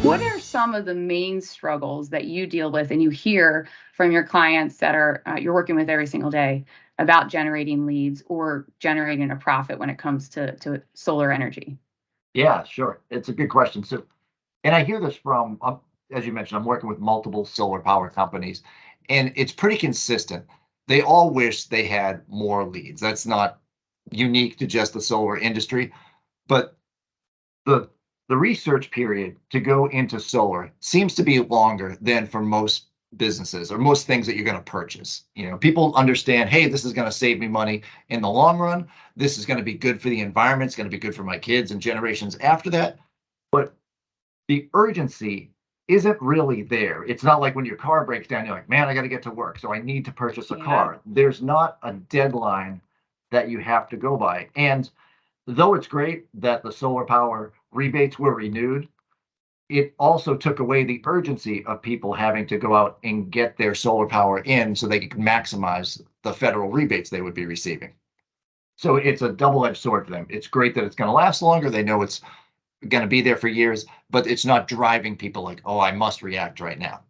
What are some of the main struggles that you deal with and you hear from your clients that are you're working with every single day about generating leads or generating a profit when it comes to solar energy? Yeah, sure. It's a good question. So, and I hear this from, as you mentioned, I'm working with multiple solar power companies, and it's pretty consistent. They all wish they had more leads. That's not unique to just the solar industry, but the the research period to go into solar seems to be longer than for most businesses or most things that you're going to purchase. People understand, hey, this is going to save me money in the long run. This is going to be good for the environment. It's going to be good for my kids and generations after that. But the urgency isn't really there. It's not like when your car breaks down, you're like, man, I got to get to work. So I need to purchase a Yeah. car. There's not a deadline that you have to go by. And though it's great that the solar power rebates were renewed, it also took away the urgency of people having to go out and get their solar power in so they could maximize the federal rebates they would be receiving. So it's a double-edged sword for them. It's great that it's going to last longer. They know it's going to be there for years, but it's not driving people like, oh, I must react right now.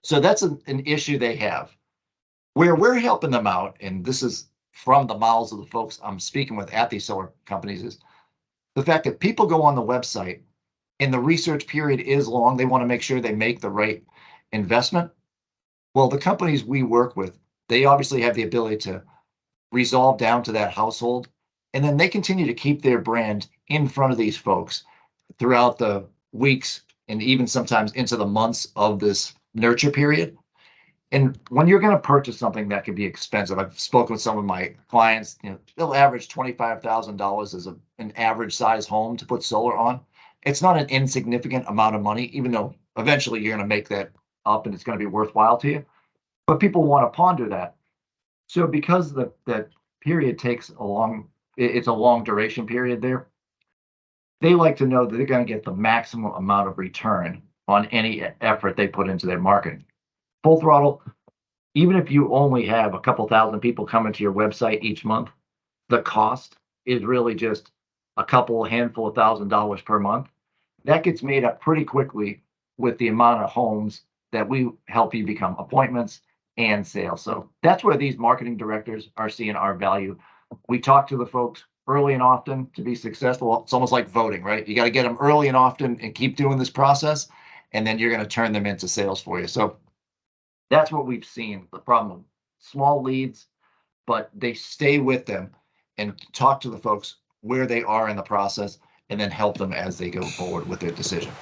So that's an issue they have. Where we're helping them out, and this is from the mouths of the folks I'm speaking with at these solar companies, is the fact that people go on the website and the research period is long. They want to make sure they make the right investment. Well, the companies we work with, they obviously have the ability to resolve down to that household, and then they continue to keep their brand in front of these folks throughout the weeks and even sometimes into the months of this nurture period. And when you're going to purchase something that can be expensive, I've spoken with some of my clients, they'll average $25,000 as an average size home to put solar on. It's not an insignificant amount of money, even though eventually you're going to make that up and it's going to be worthwhile to you. But people want to ponder that. So because that period takes it's a long duration period there, they like to know that they're going to get the maximum amount of return on any effort they put into their marketing. Full throttle, even if you only have a couple thousand people coming to your website each month, the cost is really just a couple handful of $1,000s per month. That gets made up pretty quickly with the amount of homes that we help you become appointments and sales. So that's where these marketing directors are seeing our value. We talk to the folks early and often to be successful. It's almost like voting, right? You got to get them early and often and keep doing this process, and then you're going to turn them into sales for you. So that's what we've seen. The problem, small leads, but they stay with them and talk to the folks where they are in the process and then help them as they go forward with their decision.